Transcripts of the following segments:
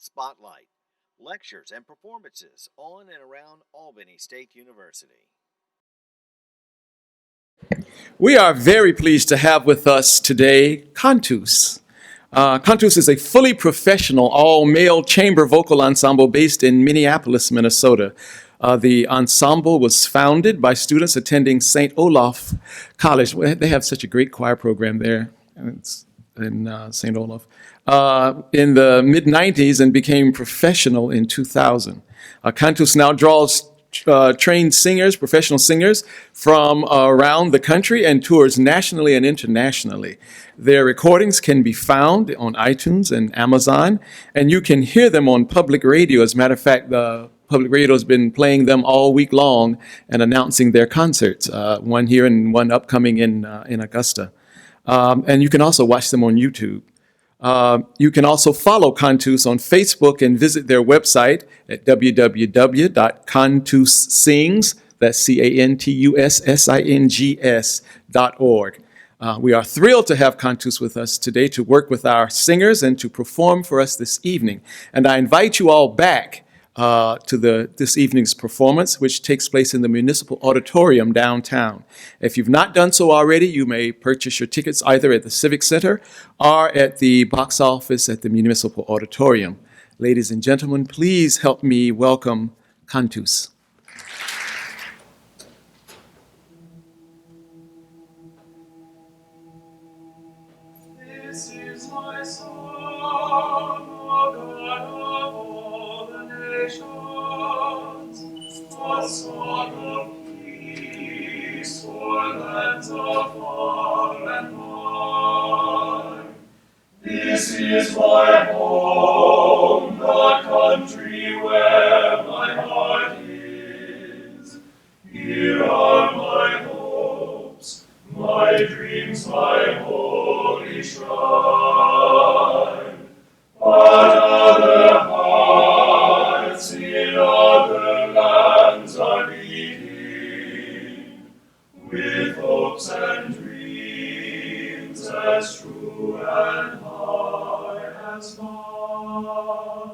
Spotlight, lectures and performances on and around Albany State University. We are very pleased to have with us today Cantus. Cantus is a fully professional, all-male chamber vocal ensemble based in Minneapolis, Minnesota. The ensemble was founded by students attending St. Olaf College. They have such a great choir program there in St. Olaf. In the mid-90s and became professional in 2000. Cantus now draws trained singers, professional singers from around the country and tours nationally and internationally. Their recordings can be found on iTunes and Amazon, and you can hear them on public radio. As a matter of fact, the public radio has been playing them all week long and announcing their concerts, one here and one upcoming in Augusta. And you can also watch them on YouTube. You can also follow Cantus on Facebook and visit their website at www.cantussings, that's cantussings.org. We are thrilled to have Cantus with us today to work with our singers and to perform for us this evening. And I invite you all back to this evening's performance, which takes place in the Municipal Auditorium downtown. If you've not done so already, you may purchase your tickets either at the Civic Center or at the box office at the Municipal Auditorium. Ladies and gentlemen, please help me welcome Cantus. This is my song, O God of all the nations, a song of peace for lands afar and wide. This is my home, the country where my heart is. Here are my hopes, my dreams, my holy shrine. But other hearts in other lands are beating, with hopes and dreams as true and high as mine.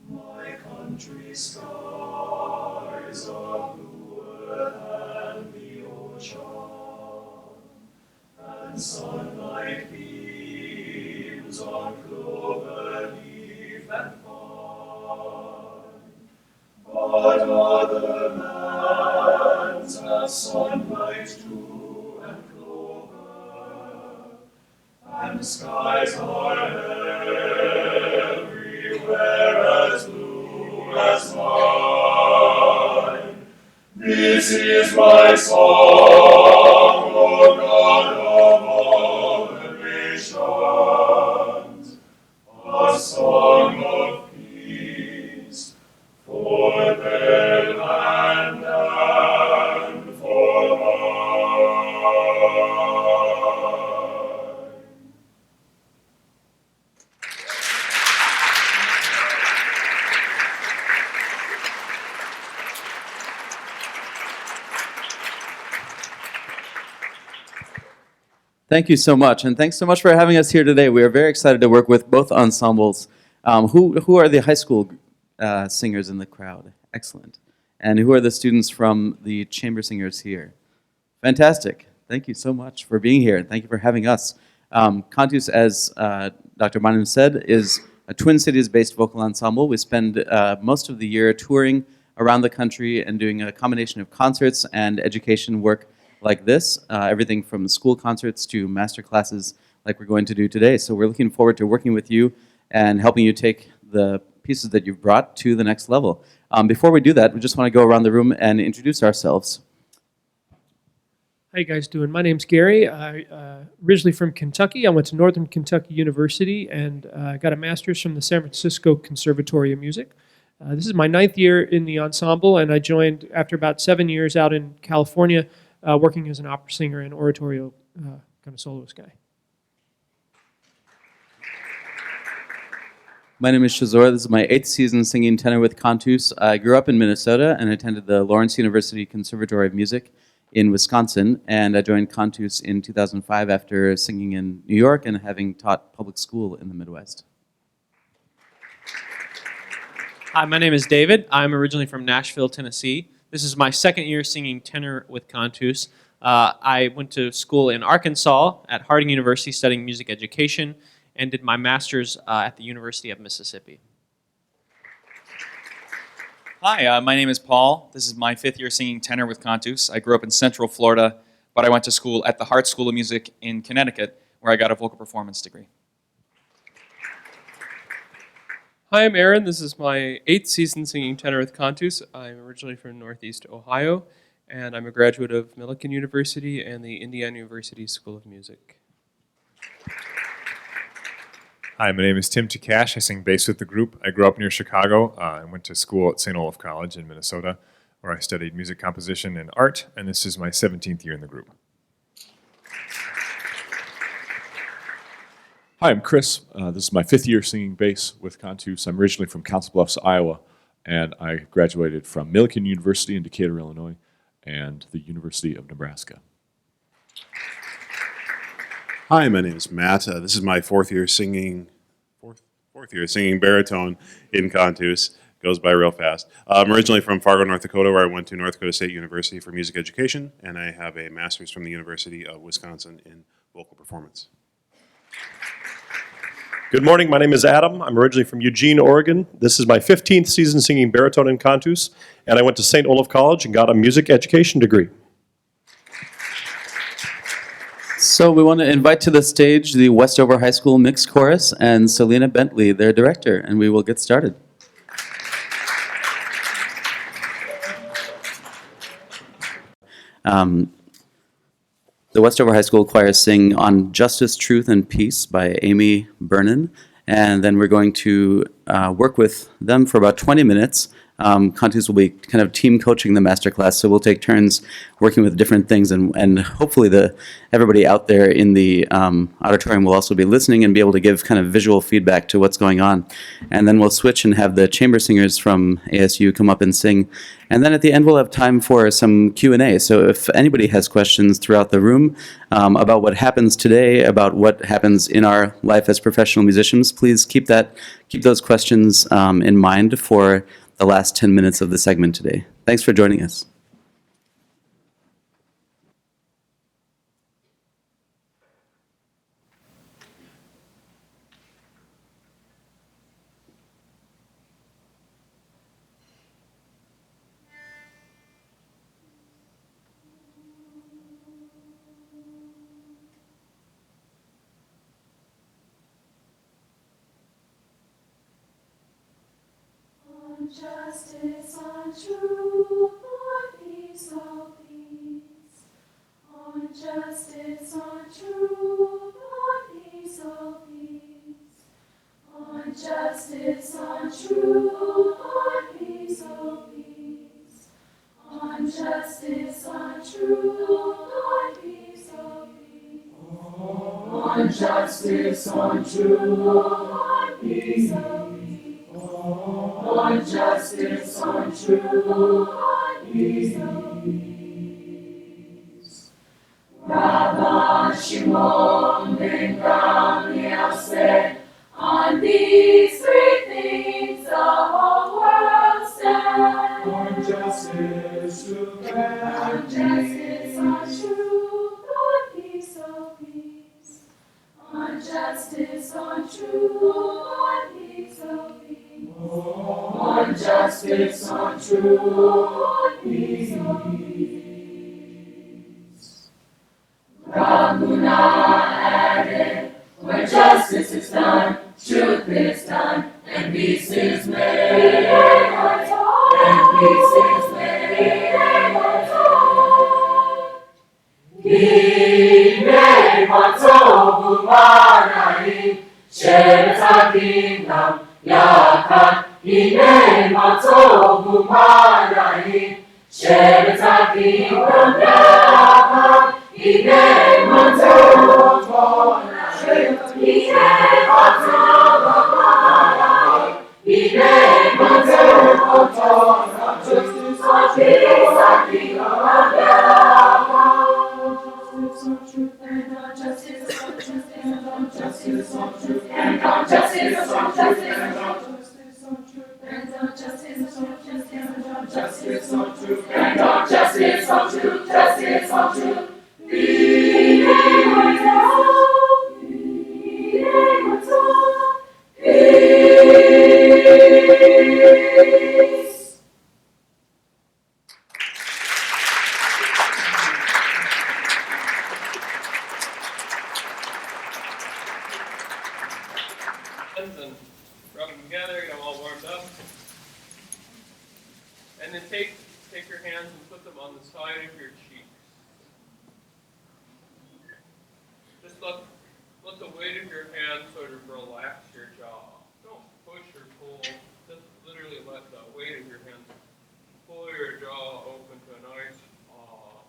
My country's skies are bluer than the ocean, and sunlight beams on clover leaf and vine. But other lands have sunlight too and clover, and skies are everywhere as blue as mine. This is my song, O God of all the nations, a song of peace for their land and for mine. Thank you so much, and thanks so much for having us here today. We are very excited to work with both ensembles. Who are the high school singers in the crowd? Excellent. And who are the students from the chamber singers here? Fantastic. Thank you so much for being here, and thank you for having us. Cantus, as Dr. Manu said, is a Twin Cities-based vocal ensemble. We spend most of the year touring around the country and doing a combination of concerts and education work like this, everything from school concerts to master classes like we're going to do today. So we're looking forward to working with you and helping you take the pieces that you've brought to the next level. Before we do that, we just want to go around the room and introduce ourselves. How you guys doing? My name's Gary. I originally from Kentucky. I went to Northern Kentucky University and got a master's from the San Francisco Conservatory of Music. This is my 9th year in the ensemble, and I joined after about 7 years out in California, working as an opera singer and oratorio kind of soloist guy. My name is Shazor. This is my 8th season singing tenor with Cantus. I grew up in Minnesota and attended the Lawrence University Conservatory of Music in Wisconsin, and I joined Cantus in 2005 after singing in New York and having taught public school in the Midwest. Hi, my name is David. I'm originally from Nashville, Tennessee. This is my second year singing tenor with Cantus. I went to school in Arkansas at Harding University studying music education and did my master's at the University of Mississippi. Hi, my name is Paul. This is my 5th year singing tenor with Cantus. I grew up in Central Florida, but I went to school at the Hart School of Music in Connecticut, where I got a vocal performance degree. Hi, I'm Aaron. This is my 8th season singing tenor with Cantus. I'm originally from Northeast Ohio, and I'm a graduate of Millikan University and the Indiana University School of Music. Hi, my name is Tim Takash. I sing bass with the group. I grew up near Chicago and went to school at St. Olaf College in Minnesota, where I studied music composition and art, and this is my 17th year in the group. Hi, I'm Chris. This is my 5th year singing bass with Cantus. I'm originally from Council Bluffs, Iowa, and I graduated from Millikan University in Decatur, Illinois, and the University of Nebraska. Hi, my name is Matt. This is my fourth year singing baritone in Cantus. Goes by real fast. I'm originally from Fargo, North Dakota, where I went to North Dakota State University for music education, and I have a master's from the University of Wisconsin in vocal performance. Good morning, my name is Adam. I'm originally from Eugene, Oregon. This is my 15th season singing baritone in Cantus, and I went to St. Olaf College and got a music education degree. So we want to invite to the stage the Westover High School Mixed Chorus and Selena Bentley, their director, and we will get started. The Westover High School Choir sing On Justice, Truth, and Peace by Amy Bernan, and then we're going to work with them for about 20 minutes. Cantus will be kind of team coaching the masterclass, so we'll take turns working with different things, and hopefully everybody out there in the auditorium will also be listening and be able to give kind of visual feedback to what's going on. And then we'll switch and have the chamber singers from ASU come up and sing. And then at the end we'll have time for some Q&A. So if anybody has questions throughout the room about what happens today, about what happens in our life as professional musicians, please keep those questions in mind for the last 10 minutes of the segment today. Thanks for joining us. Justice, on truth, on peace, all peace. On justice, on truth, on peace, all peace. On justice, on truth, on peace, all peace. On justice, on truth, on peace, all peace. On justice, on truth, on peace, all peace. On justice, on truth, on peace, on peace. Rabban Shimon ben Gamliel said, on these three things the whole world stands. On justice, truth, and peace. On justice, on truth, on peace, on peace. On justice, on truth, on peace, on peace. On justice, on truth, on peace, on peace. Ramuna added, when justice is done, truth is done, and peace is made. And peace is made. Hine matov u'manayim, sheretz ha'kingdom Yakat, hine matov u'manayim, sheretz ha'kingdom yakat, hine matov u'manayim, hine matov u'manayim, hine matov u'manayim, justice on peace, ha'kingdom yakat. And on justice, on truth, and on justice, on truth, and on justice, on justice, and on justice, on truth, and on justice. peace. Hands and rub them together, get them all warmed up. And then take your hands and put them on the side of your cheeks. Just let the weight of your hand sort of relax your jaw. Don't push or pull. Just literally let the weight of your hand pull your jaw open to a nice aw.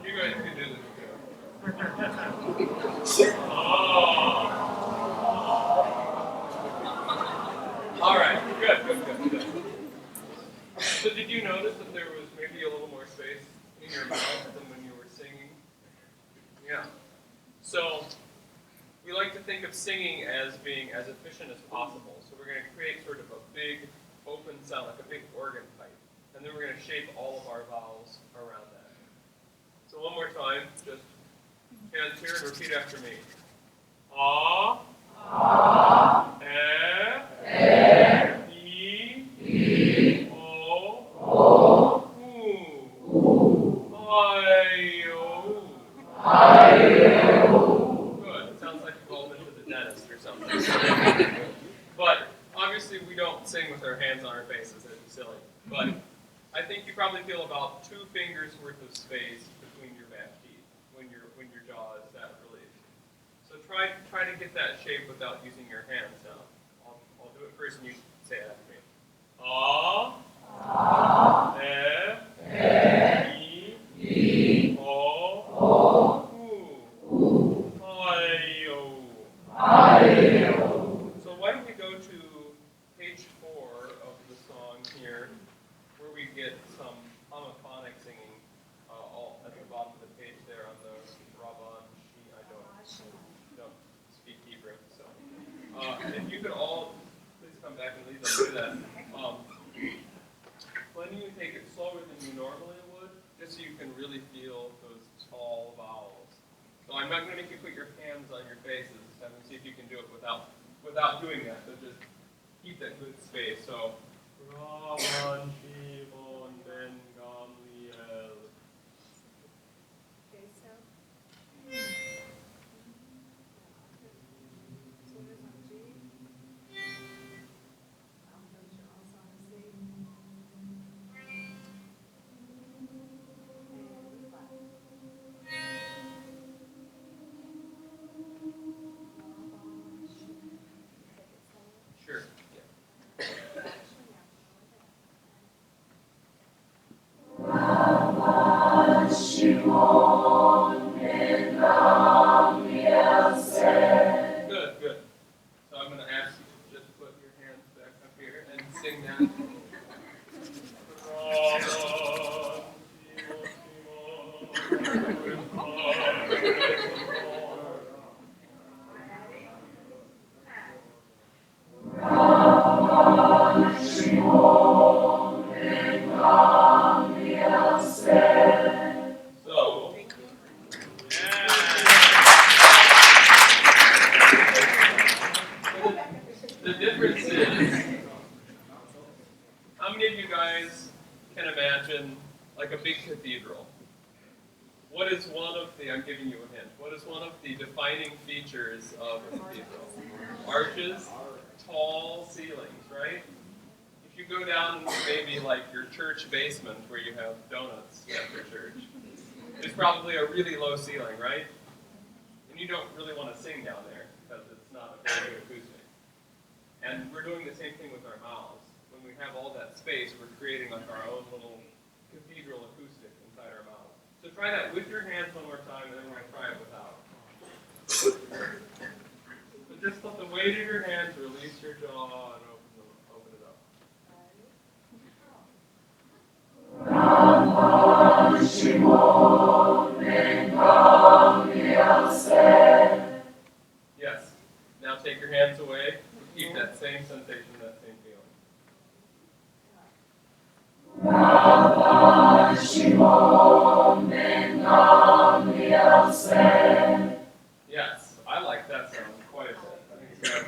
You guys can do this too. All right, good. So did you notice that there was maybe a little more space in your mouth than when you were singing? Yeah. So we like to think of singing as being as efficient as possible. So we're going to create sort of a big open sound, like a big organ pipe. And then we're going to shape all of our vowels around that. So one more time, just hands here and repeat after me. Ah. Ah. Eh. Eh. E. O. O. Ooh. I-O. I-O. Good. It sounds like you've all been to the dentist or something. But obviously we don't sing with our hands on our faces. That'd be silly. But I think you probably feel about 2 fingers worth of space between your back teeth when your jaw is that released. So try to get that shape without using your hands. Now, I'll do it first, and you say it after me. Ah. Ah. Eh. Eh. E. O. O. Ooh. I-O. I-O. So why don't we go to page 4 of the song here, where we get some homophonic singing all at the bottom of the page there on the Raban sheet. I don't speak Hebrew, so if you could all please come back and lead us through that. When you take it slower than you normally would, just so you can really feel those tall vowels. So I'm not going to make you put your hands on your faces. Have me see if you can do it without doing that. So just keep that good space. So Raban Shimon Ben Gamliel. Sure. Yeah. Raban Shimon Ben Gamliel said. Good. So I'm going to ask you to just put your hands back up here and sing that. Raban Shimon Ben Gamliel said. So, the difference is, how many of you guys can imagine like a big cathedral? What is one of the, I'm giving you a hint, what is one of the defining features of a cathedral? Arches, tall ceilings, right? If you go down maybe like your church basement where you have donuts after church, there's probably a really low ceiling, right? And you don't really want to sing down there because it's not a very good acoustic. And we're doing the same thing with our mouths. When we have all that space, we're creating like our own little cathedral acoustic inside our mouth. So try that with your hands one more time, and then we're going to try it without. But just let the weight of your hands release your jaw and open it up. Raban Shimon Ben Gamliel said. Yes. Now take your hands away. Keep that same sensation, that same feeling. Raban Shimon Ben Gamliel said. Yes, I like that sound quite a bit. I think it's got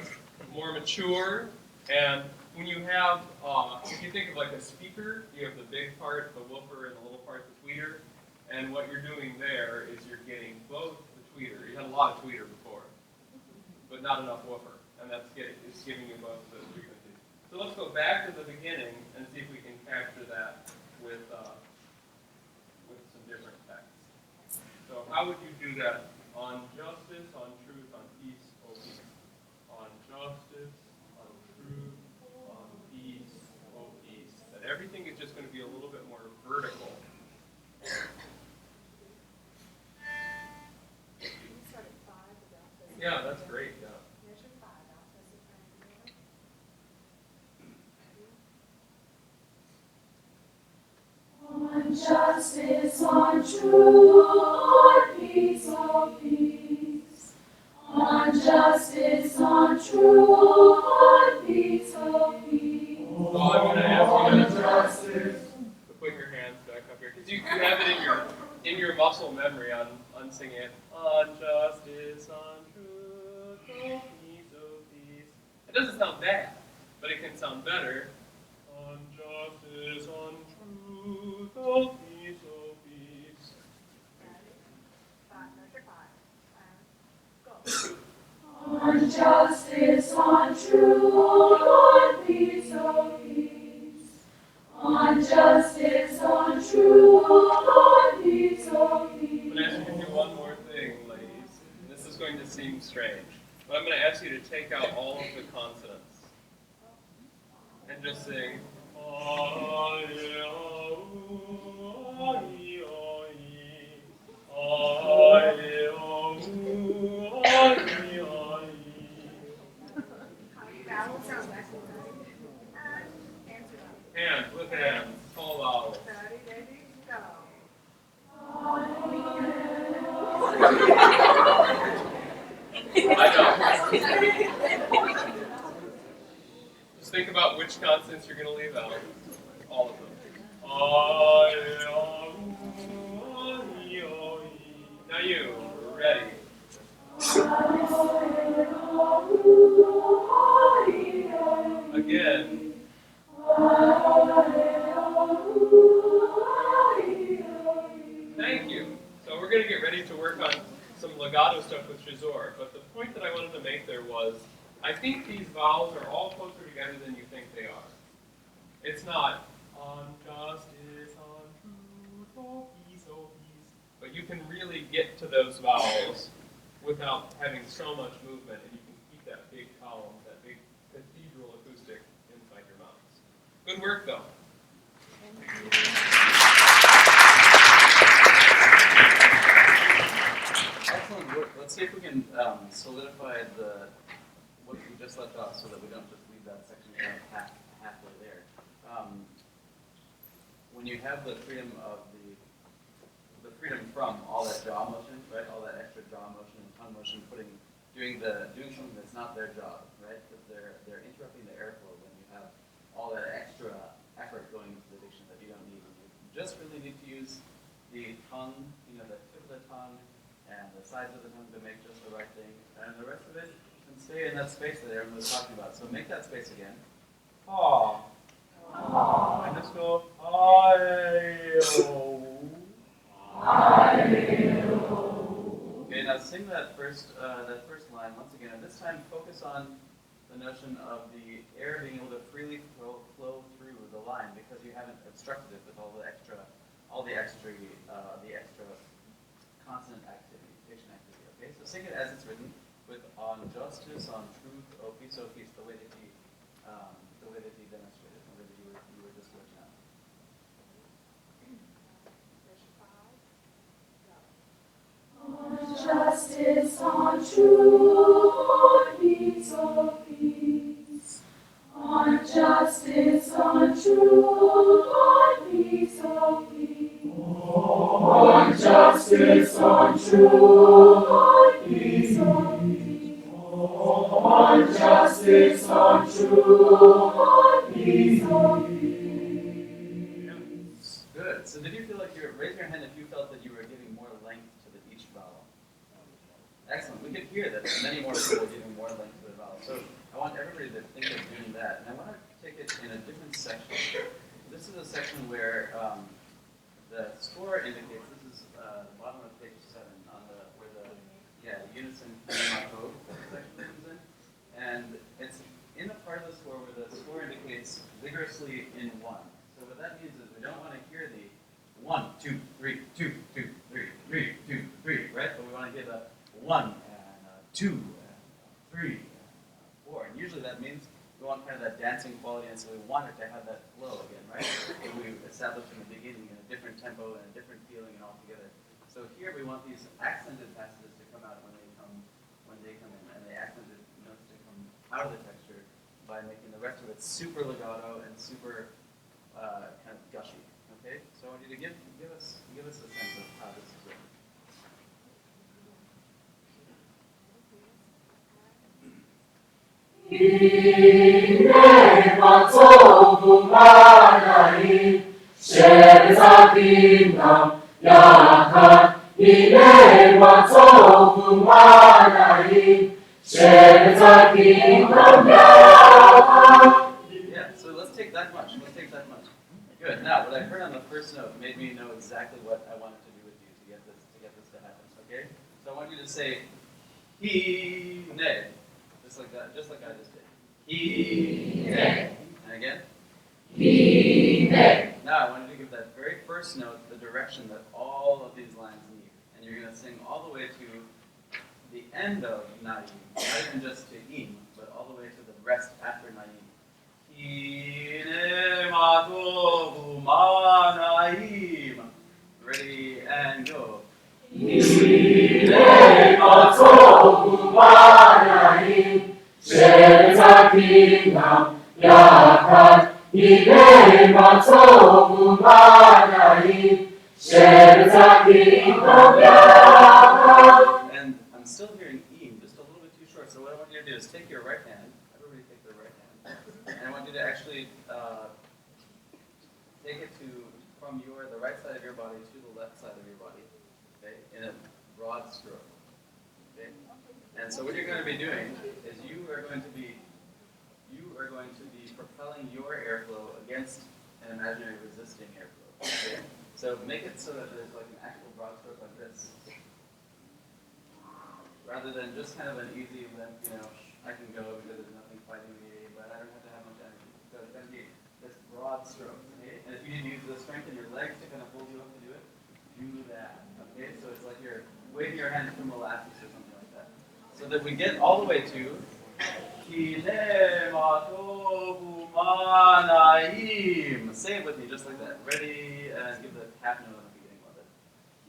more mature. And when you have, if you think of like a speaker, you have the big part, the woofer, and the little part, the tweeter. And what you're doing there is you're getting both the tweeter. You had a lot of tweeter before, but not enough woofer. And it's giving you both of those frequencies. So let's go back to the beginning and see if we can capture that with some different effects. So how would you do that? On justice, on truth, on peace, oh peace. On justice, on truth, on peace, oh peace. That everything is just going to be a little bit more vertical. Yeah, that's great. Yeah. On justice, on truth, on peace, oh peace. On justice, on truth, on peace, oh peace. So I'm going to ask you to put your hands back up here, because you have it in your muscle memory on singing it. On justice, on truth, oh peace, oh peace. It doesn't sound bad, but it can sound better. On justice, on truth, oh peace, oh peace. On justice, on truth, on peace, oh peace. On justice, on truth, on peace, oh peace. I'm going to ask you to do one more thing, ladies. And this is going to seem strange, but I'm going to ask you to take out all of the consonants and just sing. Hands with hands, all vowels. I know. Just think about which consonants you're going to leave out. All of them. Now you, ready. Again. Thank you. So we're going to get ready to work on some legato stuff with Shazor. But the point that I wanted to make there was, I think these vowels are all closer together than you think they are. It's not on justice, on truth, oh peace, oh peace. But you can really get to those vowels without having so much movement, and you can keep that big column, that big cathedral acoustic inside your mouths. Good work, though. Excellent work. Let's see if we can solidify what we just left off so that we don't just leave that section halfway there. When you have the freedom of the freedom from all that jaw motion, right? All that extra jaw motion and tongue motion, doing something that's not their job, right? Because they're interrupting the airflow when you have all that extra effort going into the diction that you don't need. You just really need to use the tongue, the tip of the tongue and the sides of the tongue to make just the right thing, and the rest of it can stay in that space that everyone was talking about. So make that space again. Aw. And just go, I-o. Okay, now sing that first line once again, and this time focus on the notion of the air being able to freely flow through the line because you haven't obstructed it with all the extra consonant activity, diction activity. Okay, so sing it as it's written with on justice, on truth, oh peace, the way that he demonstrated, the way that you were just working out. On justice, on truth, on peace, oh peace. On justice, on truth, on peace, oh peace. On justice, on truth, on peace, oh peace. On justice, on truth, on peace, oh peace. Good. So did you feel like raise your hand if you felt that you were giving more length to each vowel? Excellent. We could hear that many more people are giving more length to the vowel. So I want everybody to think of doing that. And I want to take it in a different section. This is a section where the score indicates, this is the bottom of page 7, on where the unison code section comes in. And it's in the part of the score where the score indicates vigorously in 1. So what that means is we don't want to hear the 1, 2, 3, 2, 2, 3, 3, 2, 3, right? But we want to hear the 1 and 2 and 3 and 4. And usually that means we want kind of that dancing quality, and so we want it to have that flow again, right? That we established in the beginning in a different tempo and a different feeling and all together. So here we want these accented passages to come out when they come in, and the accented notes to come out of the texture by making the rest of it super legato and super kind of gushy. Okay, so I want you to give us a sense of how this is written. Yeah, so let's take that much. Good. Now, what I heard on the first note made me know exactly what I wanted to do with you to get this to happen. Okay? So I want you to say he-ne. Just like that, just like I just did. He-ne. And again? He-ne. Now I want you to give that very first note the direction that all of these lines need. And you're going to sing all the way to the end of Naim. Not even just to im, but all the way to the rest after Naim. Ready and go. And I'm still hearing im, just a little bit too short. So what I want you to do is take your right hand. Everybody take their right hand. And I want you to actually take it from the right side of your body to the left side of your body, okay, in a broad stroke, okay. And so what you're going to be doing is you are going to be propelling your airflow against an imaginary resisting airflow, okay. So make it so that there's like an actual broad stroke like this, rather than just kind of an easy limp, I can go because there's nothing fighting me, but I don't have to have much energy. So it's going to be this broad stroke, okay? And if you need to use the strength in your legs to kind of hold you up to do it, do that, okay? So it's like you're waving your hands from molasses or something like that. So that we get all the way to Ki-ne-ma-to-hu-ma-na-im. Say it with me, just like that. Ready? And give the half note at the beginning of it.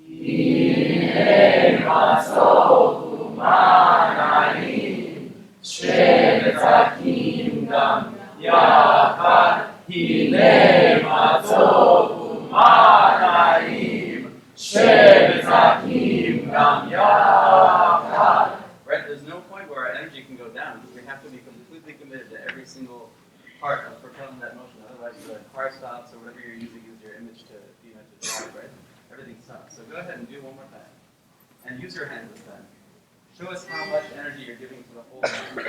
Ki-ne-ma-to-hu-ma-na-im. Shebetzakingam yachad. Hi-ne-ma-to-hu-ma-na-im. Shebetzakingam yachad. Right? There's no point where our energy can go down because we have to be completely committed to every single part of propelling that motion. Otherwise, the car stops or whatever you're using is your image to drive, right? Everything stops. So go ahead and do it one more time. And use your hands this time. Show us how much energy you're giving to the whole thing.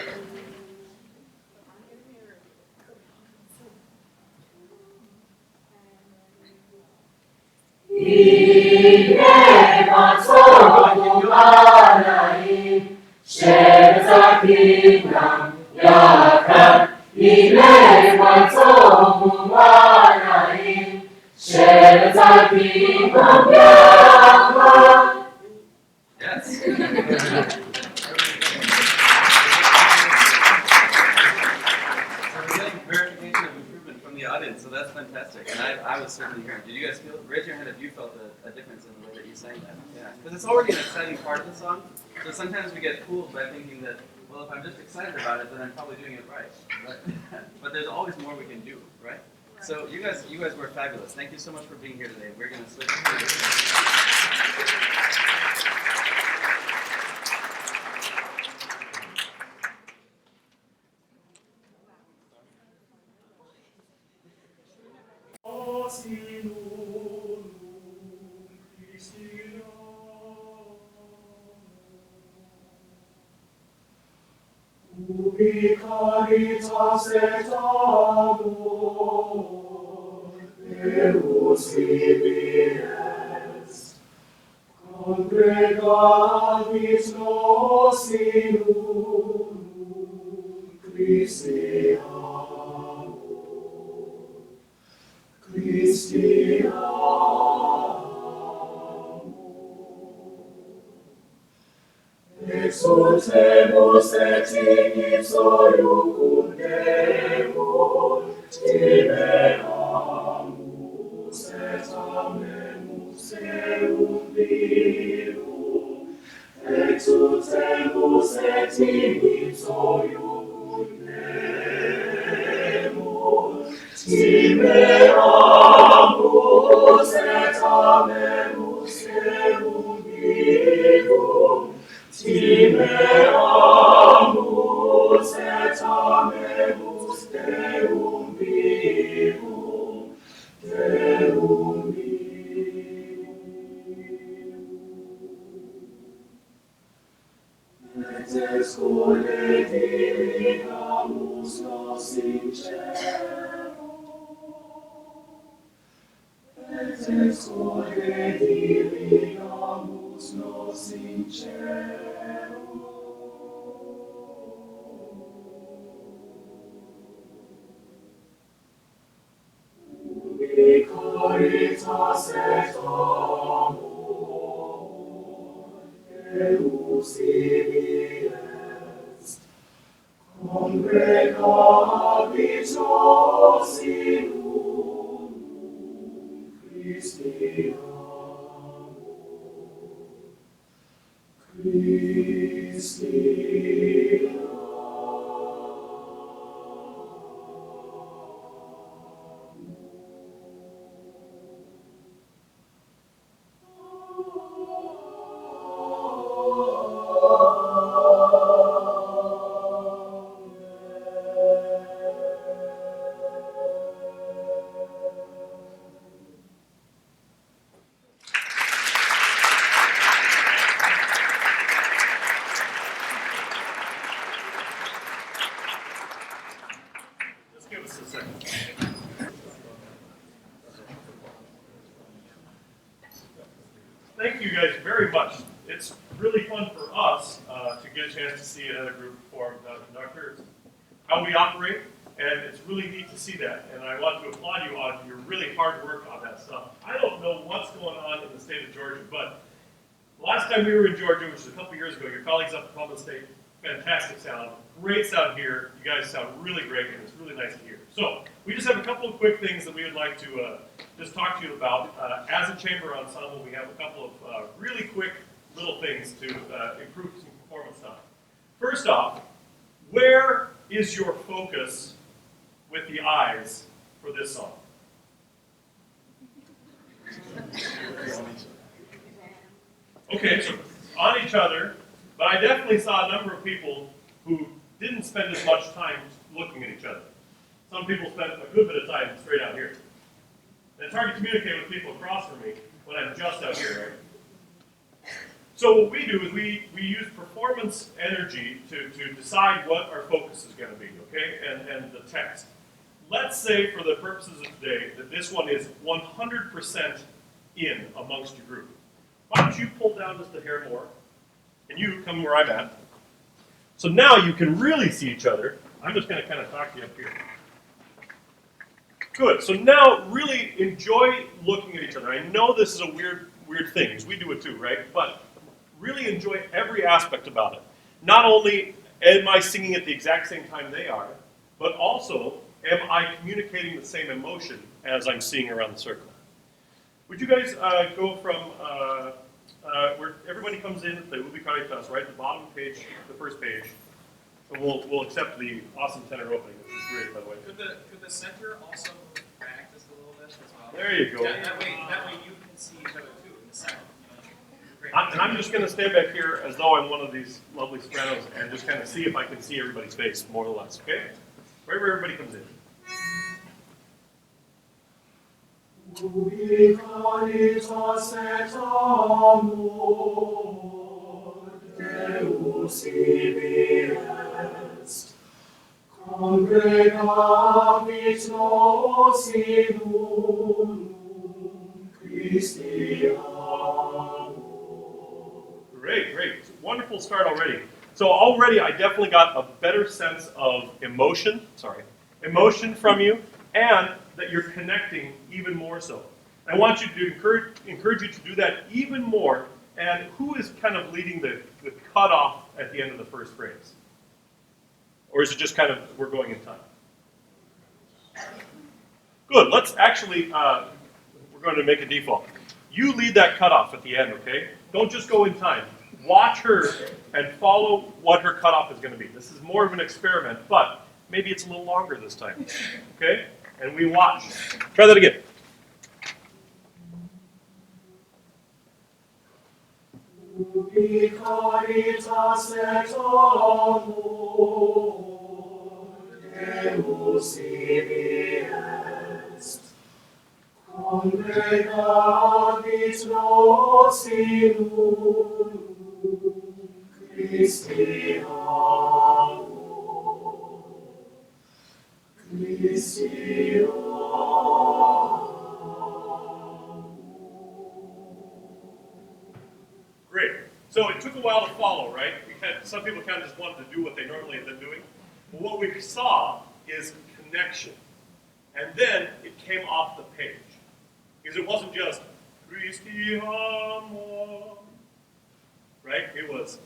Yes. Verification of improvement from the audience, so that's fantastic. And I was certainly hearing. Did you guys raise your hand if you felt a difference in the way that you sang that? Yeah, because it's already an exciting part of the song. So sometimes we get fooled by thinking that, well, if I'm just excited about it, then I'm probably doing it right. But there's always more we can do, right? So you guys were fabulous. Thank you so much for being here today. We're going to switch Ubi caritas et amor, Deus vivi est, congregavit nos in unum Christi amor, Christi exultemus et in ipso iucum Deo, tibeamus et amemus Deum vivum, exultemus et in ipso iucum Deo, tibeamus et amemus Deum vivum, tibeamus et amemus Deum vivum, Deum vivum. Et excorde dirigamus nos in cielo, et excorde dirigamus nos in cielo. Ubi caritas et amor, Deus ibi est, congregavit nos in unum Christi amor, Christi Just give us a second. Thank you guys very much. It's really fun for us to get a chance to see another group perform without a conductor. It's how we operate, and it's really neat to see that. And I want to applaud you on your really hard work on that stuff. I don't know what's going on in the state of Georgia, but last time we were in Georgia, which was a couple years ago, your colleagues up at Public State, fantastic sound, great sound here. You guys sound really great, and it's really nice to hear. So we just have a couple of quick things that we would like to just talk to you about. As a chamber ensemble, we have a couple of really quick little things to improve some performance time. First off, where is your focus with the eyes for this song? Okay, so on each other, but I definitely saw a number of people who didn't spend as much time looking at each other. Some people spent a good bit of time straight out here. And it's hard to communicate with people across from me when I'm just out here, right? So what we do is we use performance energy to decide what our focus is going to be, okay, and the text. Let's say for the purposes of today that this one is 100% in amongst your group. Why don't you pull down just a hair more, and you come where I'm at. So now you can really see each other. I'm just going to kind of talk to you up here. Good. So now really enjoy looking at each other. I know this is a weird thing, because we do it too, right? But really enjoy every aspect about it. Not only am I singing at the exact same time they are, but also am I communicating the same emotion as I'm seeing around the circle. Would you guys go from where everybody comes in at the Ubi Caritas, right at the bottom page, the first page. So we'll accept the awesome tenor opening, which is great, by the way. Could the center also move back just a little bit as well? There you go. Yeah, that way you can see each other too in the center. Great. And I'm just going to stand back here as though I'm one of these lovely sopranos and just kind of see if I can see everybody's face, more or less, okay? Right where everybody comes in. Ubi caritas et amor, Deus ibi est, Congregavit nos in unum Christianum. Great, great. Wonderful start already. So already I definitely got a better sense of emotion from you, and that you're connecting even more so. I want you to encourage you to do that even more. And who is kind of leading the cutoff at the end of the first phrase? Or is it just kind of, we're going in time? Good, let's actually, we're going to make a default. You lead that cutoff at the end, okay? Don't just go in time. Watch her and follow what her cutoff is going to be. This is more of an experiment, but maybe it's a little longer this time, okay? And we watch. Try that again. Ubi caritas et amor Deus ibi est, congregavit nos in unum Christianum. Great. So it took a while to follow, right? Some people kind of just wanted to do what they normally have been doing. But what we saw is connection. And then it came off the page. Because it wasn't just Christi amor, right? It was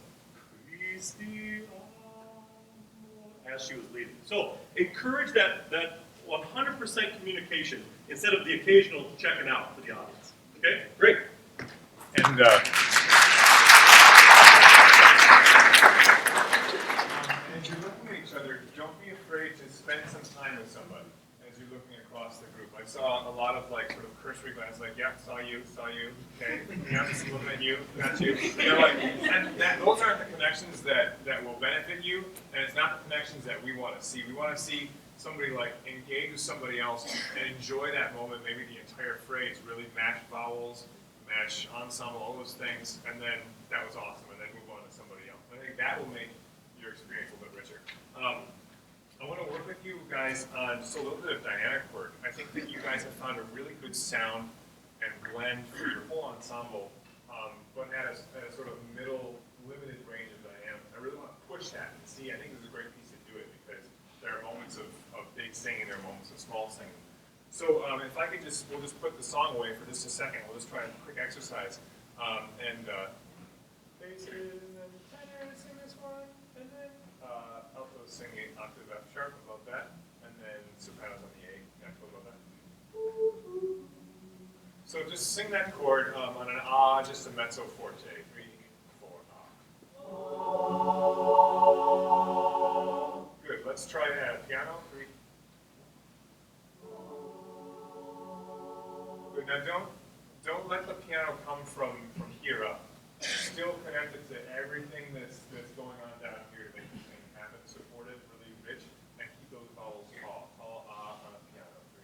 Christi amor as she was leading. So encourage that 100% communication instead of the occasional checking out for the audience. Okay? Great. And as you're looking at each other, don't be afraid to spend some time with somebody as you're looking across the group. I saw a lot of like sort of cursory glances, like, yeah, saw you, okay, yeah, just looking at you, got you. They're like, and those aren't the connections that will benefit you, and it's not the connections that we want to see. We want to see somebody like engage with somebody else and enjoy that moment, maybe the entire phrase, really match vowels, match ensemble, all those things, and then that was awesome, and then move on to somebody else. I think that will make your experience a little bit richer. I want to work with you guys on just a little bit of dynamic work. I think that you guys have found a really good sound and blend for your whole ensemble, but at a sort of middle, limited range of dynamics. I really want to push that and see. I think this is a great piece to do it because there are moments of big singing, there are moments of small singing. So if I could we'll just put the song away for just a second. We'll just try a quick exercise. Basses and tenors sing this one, and then altos sing the octave F sharp above that, and then sopranos on the A, above that. So just sing that chord on an ah, just a mezzo forte. 3, 4, ah. Good. Let's try piano. 3. Good. Now don't let the piano come from here up. Still connected to everything that's going on down here to make the thing happen. Supported, really rich, and keep those vowels tall. Tall ah on a piano. 3,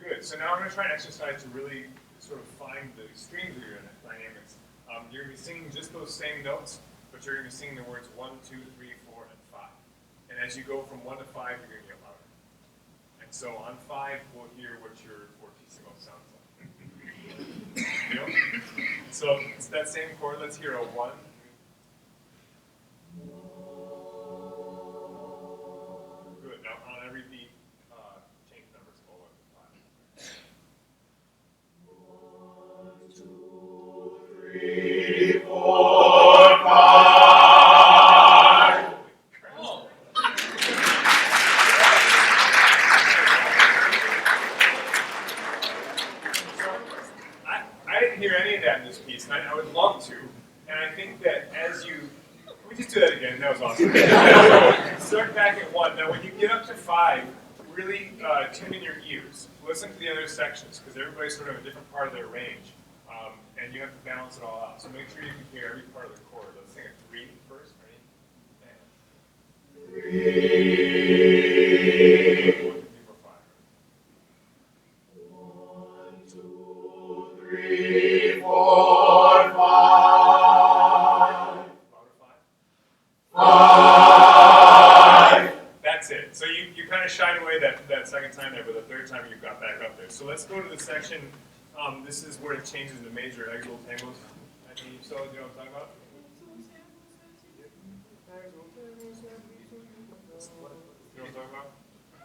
4. Good. So now I'm going to try an exercise to really sort of find the strings of your dynamics. You're going to be singing just those same notes, but you're going to be singing the words 1, 2, 3, 4, and 5. And as you go from 1 to 5, you're going to get louder. And so on 5, we'll hear what your fortissimo sounds like. You know? So it's that same chord. Let's hear a 1. Good. Now on every beat, change numbers forward to 5. 1, 2, 3, 4, 5. I didn't hear any of that in this piece, and I would love to. And I think that as you, we just do that again. That was awesome. Start back at 1. Now, when you get up to 5, really tune in your ears. Listen to the other sections, because everybody's sort of in a different part of their range, and you have to balance it all out. So make sure you can hear every part of the chord. Let's sing a 3 first. Ready? 3. 1, 2, 3, 4, 5. 1, 2, 3, 4, 5. Louder 5. second time there, but the third time you got back up there. So let's go to the section. This is where it changes into major exultamos. So, you know what I'm talking about? You know what I'm talking about?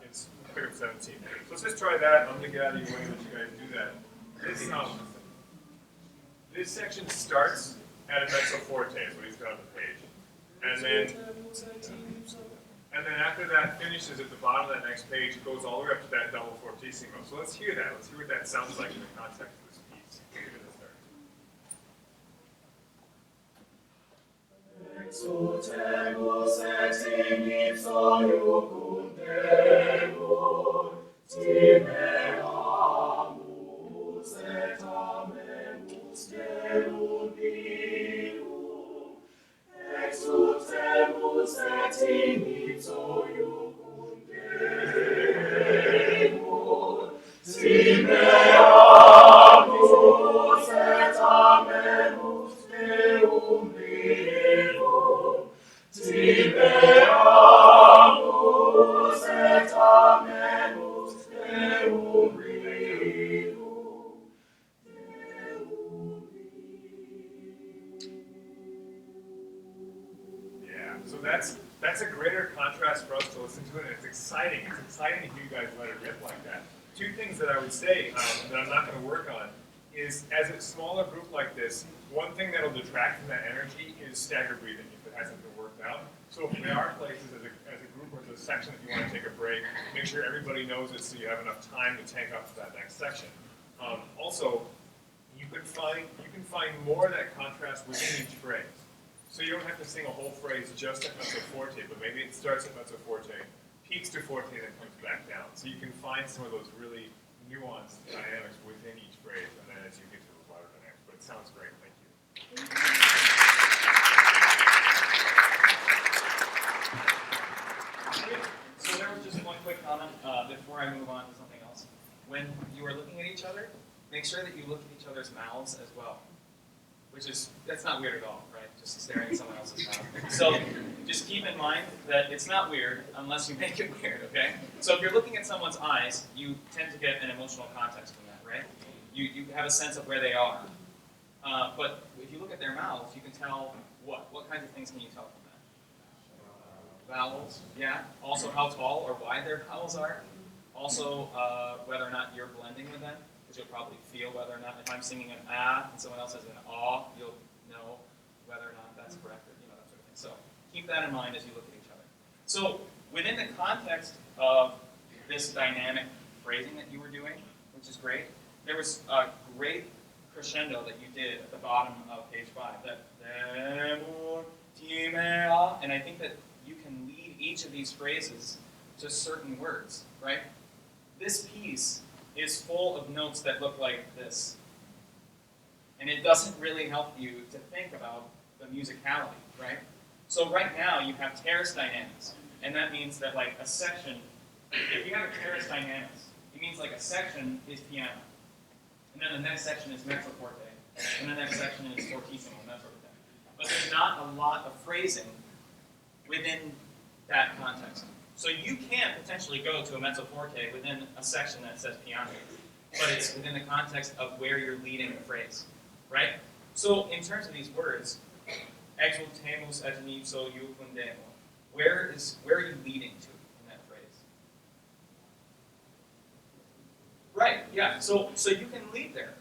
It's pick up 17. So let's just try that. I'm going to get out of your way and let you guys do that. This section starts at a mezzo forte, is what he's got on the page. And then after that finishes at the bottom of that next page, it goes all the way up to that double fortissimo. So let's hear that. Let's hear what that sounds like in the context of this piece. Here it Exultemus et in ipso iucundemur, timeamus et amemus Deum vivum. Exultemus et in ipso iucundemur, timeamus et amemus Deum vivum. Timeamus et amemus Deum vivum. Yeah, so that's a greater contrast for us to listen to it, and it's exciting. It's exciting to hear you guys let it rip like that. Two things that I would say that I'm not going to work on is, as a smaller group like this, one thing that'll detract from that energy is stagger breathing if it hasn't been worked out. So if there are places as a group or as a section that you want to take a break, make sure everybody knows it so you have enough time to tank up for that next section. Also, you can find more of that contrast within each phrase. So you don't have to sing a whole phrase just at mezzo forte, but maybe it starts at mezzo forte, peaks to forte, then comes back down. So you can find some of those really nuanced dynamics within each phrase, and then as you get to the louder dynamics. But it sounds great. Thank you. So there was just one quick comment before I move on to something else. When you are looking at each other, make sure that you look at each other's mouths as well. That's not weird at all, right? Just staring at someone else's mouth. So just keep in mind that it's not weird unless you make it weird, okay? So if you're looking at someone's eyes, you tend to get an emotional context from that, right? You have a sense of where they are. But if you look at their mouths, you can tell what? What kinds of things can you tell from that? Vowels, yeah. Also how tall or wide their vowels are. Also whether or not you're blending with them. You'll probably feel whether or not, if I'm singing an ah and someone else has an ah, you'll know whether or not that's correct, or that sort of thing. So keep that in mind as you look at each other. So within the context of this dynamic phrasing that you were doing, which is great, there was a great crescendo that you did at the bottom of page 5. And I think that you can lead each of these phrases to certain words, right? This piece is full of notes that look like this. And it doesn't really help you to think about the musicality, right? So right now you have terrace dynamics. And that means that like a section, if you have a terrace dynamics, it means like a section is piano. And then the next section is mezzo forte. And the next section is fortissimo, and that sort of thing. But there's not a lot of phrasing within that context. So you can potentially go to a mezzo forte within a section that says piano, but it's within the context of where you're leading the phrase, right? So in terms of these words, exultemus et in ipso iucundemur, where are you leading to in that phrase? Right, yeah, so you can lead there.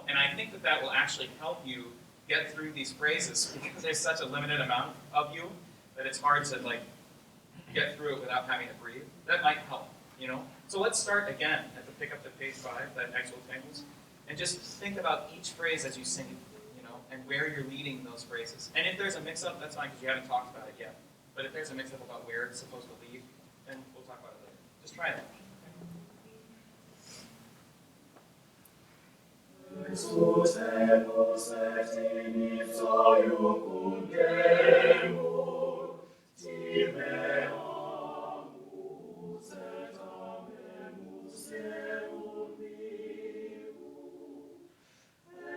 And I think that will actually help you get through these phrases because there's such a limited amount of you that it's hard to like get through it without having to breathe. That might help, So let's start again at the pick up to page 5, that exultemus, and just think about each phrase as you sing it, and where you're leading those phrases. And if there's a mix-up, that's fine because you haven't talked about it yet. But if there's a mix-up about where it's supposed to lead, then we'll talk about it later. Just try that. Exultemus et in ipso iucundemur, timeamus et amemus Deum vivum.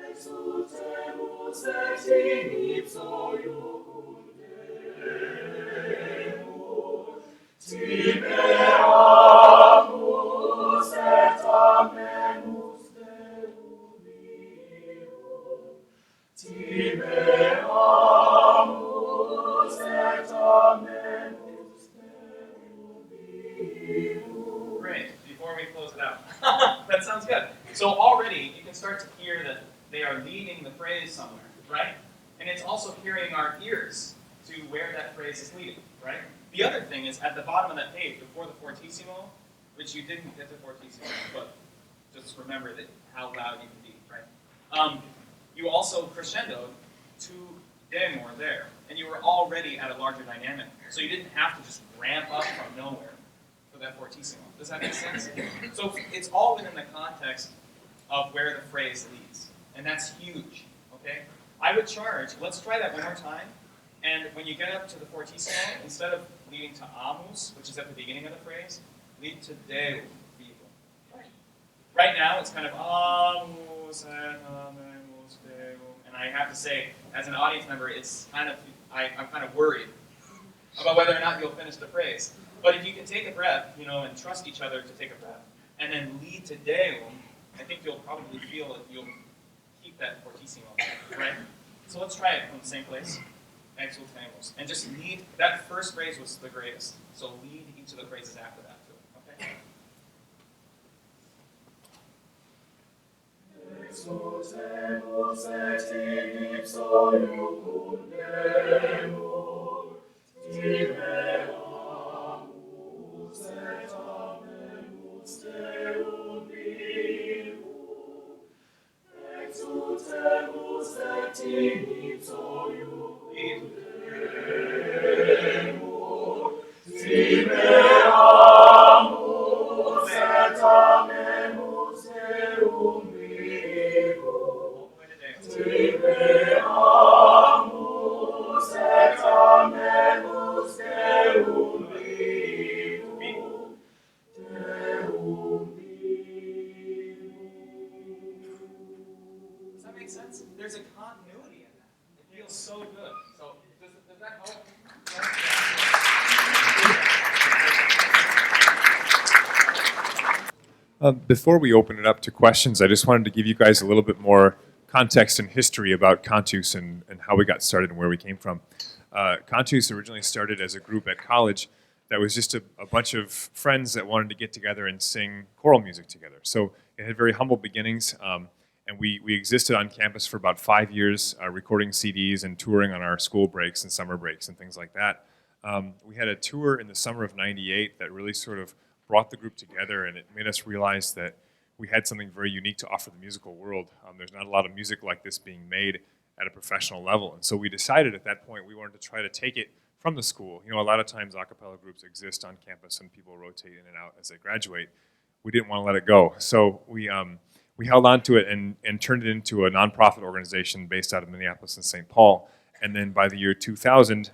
Exultemus et in ipso iucundemur, amemus Deum vivum, tibe amus et amemus Deum vivum. Great. Before we close it out. That sounds good. So already you can start to hear that they are leading the phrase somewhere, right? And it's also carrying our ears to where that phrase is leading, right? The other thing is at the bottom of that page, before the fortissimo, which you didn't get to fortissimo, but just remember that how loud you can be, right? You also crescendoed to de more there, and you were already at a larger dynamic, so you didn't have to just ramp up from nowhere for that fortissimo. Does that make sense? So it's all within the context of where the phrase leads, and that's huge, okay? I would charge, let's try that one more time, and when you get up to the fortissimo, instead of leading to amus, which is at the beginning of the phrase, lead to Deum vivum. Right now, it's kind of amus et amemus Deum, and I have to say, as an audience member, it's kind of, I'm kind of worried about whether or not you'll finish the phrase. But if you can take a breath, and trust each other to take a breath, and then lead to Deum, I think you'll probably feel that you'll keep that fortissimo, right? So let's try it from the same place. Exultamus. And just lead, that first phrase was the greatest. So lead each of the phrases after that too, okay? Exultemus et in ipso iucum Deum, tibe amus et amemus Deum vivum. Exultemus et in ipso iucum Deum, tibe amus et amemus Deum vivum. Tibe amus et amemus Deum vivum. Deum vivum. Does that make sense? There's a continuity in that. It feels so good. So does that help? Before we open it up to questions, I just wanted to give you guys a little bit more context and history about Cantus and how we got started and where we came from. Cantus originally started as a group at college that was just a bunch of friends that wanted to get together and sing choral music together. So it had very humble beginnings, and we existed on campus for about 5 years, recording CDs and touring on our school breaks and summer breaks and things like that. We had a tour in the summer of '98 that really sort of brought the group together, and it made us realize that we had something very unique to offer the musical world. There's not a lot of music like this being made at a professional level, and so we decided at that point we wanted to try to take it from the school. A lot of times a cappella groups exist on campus and people rotate in and out as they graduate. We didn't want to let it go, so we held on to it and turned it into a nonprofit organization based out of Minneapolis and St. Paul, and then by the year 2000,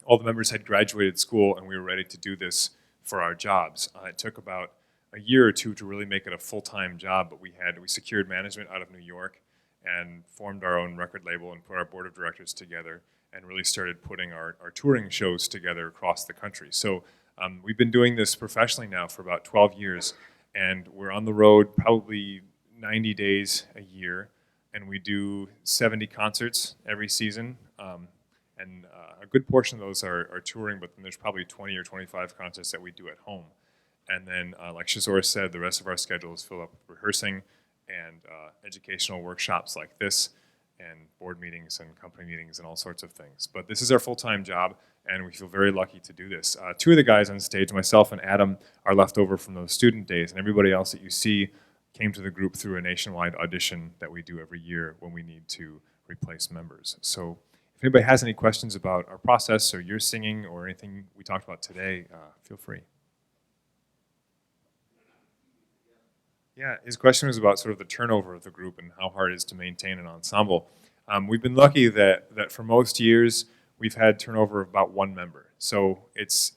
all the members had graduated school and we were ready to do this for our jobs. It took about a year or two to really make it a full-time job, but we secured management out of New York and formed our own record label and put our board of directors together and really started putting our touring shows together across the country. So we've been doing this professionally now for about 12 years, and we're on the road probably 90 days a year, and we do 70 concerts every season. And a good portion of those are touring, but then there's probably 20 or 25 concerts that we do at home. And then, like Shazor said, the rest of our schedule is filled up with rehearsing and educational workshops like this, and board meetings and company meetings and all sorts of things. But this is our full-time job, and we feel very lucky to do this. Two of the guys on stage, myself and Adam, are left over from those student days, and everybody else that you see came to the group through a nationwide audition that we do every year when we need to replace members. So if anybody has any questions about our process or your singing or anything we talked about today, feel free. Yeah, his question was about sort of the turnover of the group and how hard it is to maintain an ensemble. We've been lucky that for most years we've had turnover of about one member. So it's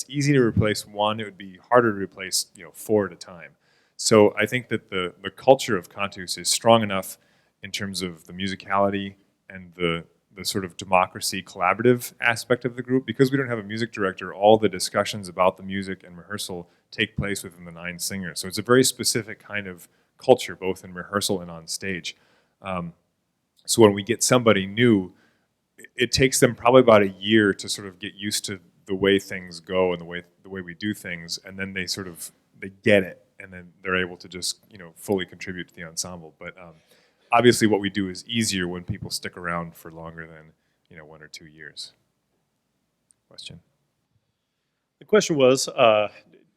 easy to replace one. It would be harder to replace 4 at a time. So I think that the culture of Cantus is strong enough in terms of the musicality and the sort of democracy, collaborative aspect of the group. Because we don't have a music director, all the discussions about the music and rehearsal take place within the 9 singers. So it's a very specific kind of culture, both in rehearsal and on stage. So when we get somebody new, it takes them probably about a year to sort of get used to the way things go and the way we do things, and then they get it, and then they're able to just fully contribute to the ensemble. But obviously, what we do is easier when people stick around for longer than 1 or 2 years. Question. The question was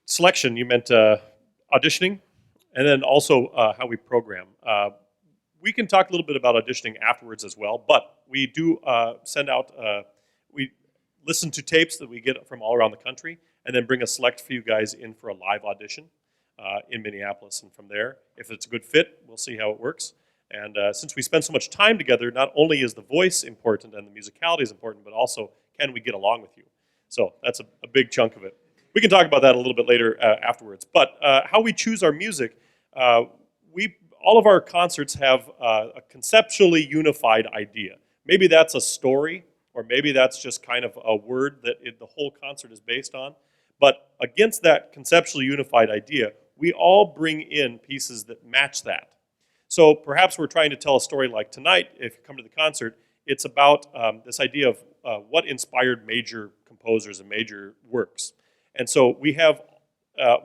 selection. You meant auditioning, and then also how we program. We can talk a little bit about auditioning afterwards as well, but we do send out, we listen to tapes that we get from all around the country, and then bring a select few guys in for a live audition in Minneapolis. And from there, if it's a good fit, we'll see how it works. And since we spend so much time together, not only is the voice important and the musicality is important, but also can we get along with you? So that's a big chunk of it. We can talk about that a little bit later afterwards. But how we choose our music, all of our concerts have a conceptually unified idea. Maybe that's a story, or maybe that's just kind of a word that the whole concert is based on. But against that conceptually unified idea, we all bring in pieces that match that. So perhaps we're trying to tell a story like tonight, if you come to the concert, it's about this idea of what inspired major composers and major works. And so we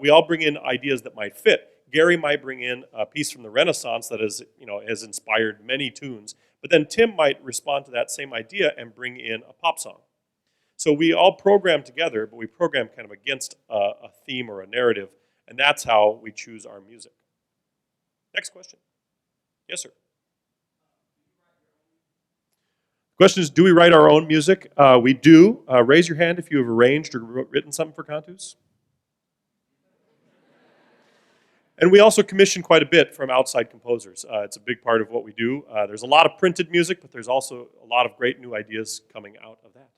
all bring in ideas that might fit. Gary might bring in a piece from the Renaissance that has inspired many tunes, but then Tim might respond to that same idea and bring in a pop song. So we all program together, but we program kind of against a theme or a narrative, and that's how we choose our music. Next question. Yes, sir. The question is, do we write our own music? We do. Raise your hand if you have arranged or written something for Cantus. And we also commission quite a bit from outside composers. It's a big part of what we do. There's a lot of printed music, but there's also a lot of great new ideas coming out of that.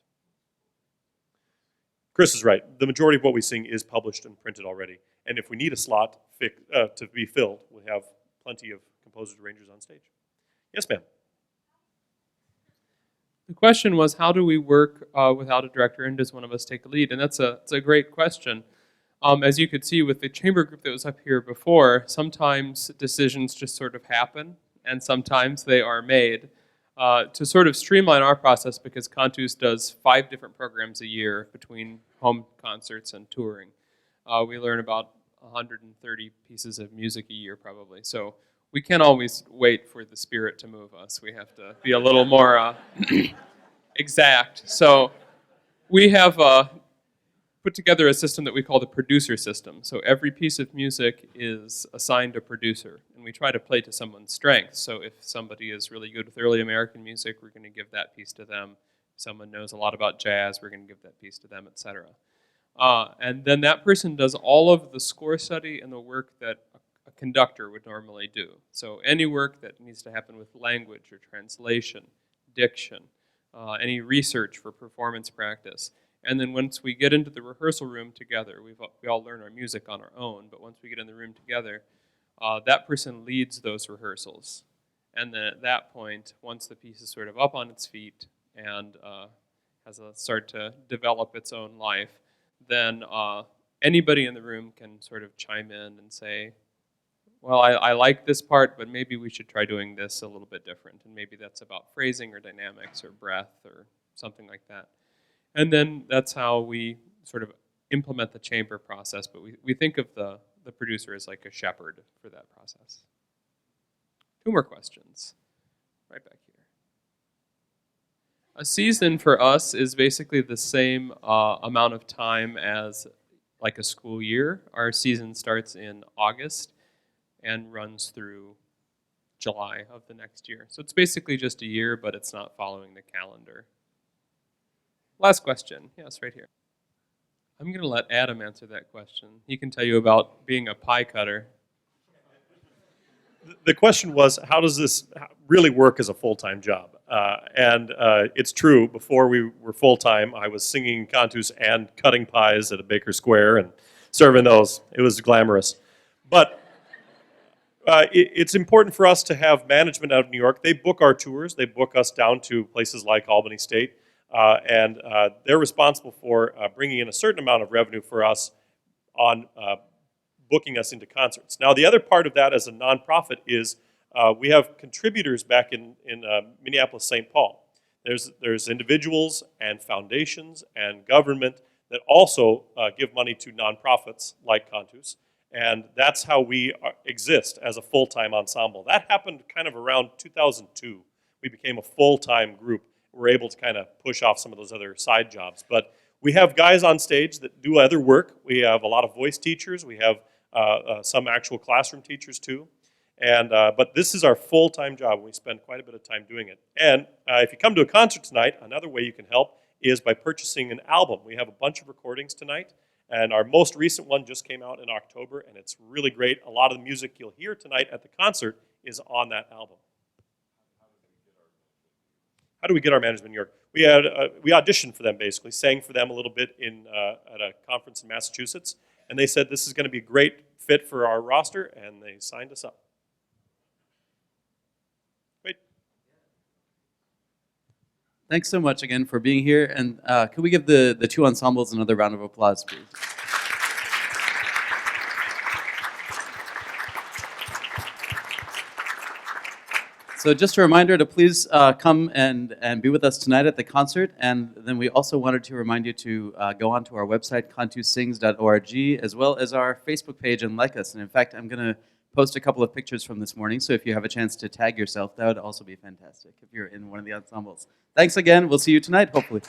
Chris is right. The majority of what we sing is published and printed already. And if we need a slot to be filled, we have plenty of composers and arrangers on stage. Yes, ma'am. The question was, how do we work without a director, and does one of us take a lead? And that's a great question. As you could see with the chamber group that was up here before, sometimes decisions just sort of happen, and sometimes they are made. To sort of streamline our process, because Cantus does 5 different programs a year between home concerts and touring. We learn about 130 pieces of music a year probably. So we can't always wait for the spirit to move us. We have to be a little more exact. So we have put together a system that we call the producer system. So every piece of music is assigned a producer, and we try to play to someone's strengths. So if somebody is really good with early American music, we're going to give that piece to them. If someone knows a lot about jazz, we're going to give that piece to them, etc. And then that person does all of the score study and the work that a conductor would normally do. So any work that needs to happen with language or translation, diction, any research for performance practice. And then once we get into the rehearsal room together, we all learn our music on our own, but once we get in the room together, that person leads those rehearsals. And then at that point, once the piece is sort of up on its feet and has a start to develop its own life, then anybody in the room can sort of chime in and say, well, I like this part, but maybe we should try doing this a little bit different. And maybe that's about phrasing or dynamics or breath or something like that. And then that's how we sort of implement the chamber process, but we think of the producer as like a shepherd for that process. 2 more questions. Right back here. A season for us is basically the same amount of time as like a school year. Our season starts in August and runs through July of the next year. So it's basically just a year, but it's not following the calendar. Last question. Yes, right here. I'm going to let Adam answer that question. He can tell you about being a pie cutter. The question was, how does this really work as a full-time job? And it's true, before we were full-time, I was singing Cantus and cutting pies at a Baker Square and serving those. It was glamorous. But it's important for us to have management out of New York. They book our tours. They book us down to places like Albany State. And they're responsible for bringing in a certain amount of revenue for us on booking us into concerts. Now, the other part of that as a nonprofit is we have contributors back in Minneapolis, St. Paul. There's individuals and foundations and government that also give money to nonprofits like Cantus, and that's how we exist as a full-time ensemble. That happened kind of around 2002. We became a full-time group. We're able to kind of push off some of those other side jobs. But we have guys on stage that do other work. We have a lot of voice teachers. We have some actual classroom teachers too. And but this is our full-time job. We spend quite a bit of time doing it. And if you come to a concert tonight, another way you can help is by purchasing an album. We have a bunch of recordings tonight, and our most recent one just came out in October, and it's really great. A lot of the music you'll hear tonight at the concert is on that album. How do we get our management in New York? We auditioned for them, basically, sang for them a little bit at a conference in Massachusetts, and they said this is going to be a great fit for our roster, and they signed us up. Great. Thanks so much again for being here, and could we give the two ensembles another round of applause, please? So just a reminder to please come and be with us tonight at the concert. And then we also wanted to remind you to go onto our website, cantussings.org, as well as our Facebook page and like us. And in fact, I'm going to post a couple of pictures from this morning. So if you have a chance to tag yourself, that would also be fantastic if you're in one of the ensembles. Thanks again. We'll see you tonight, hopefully.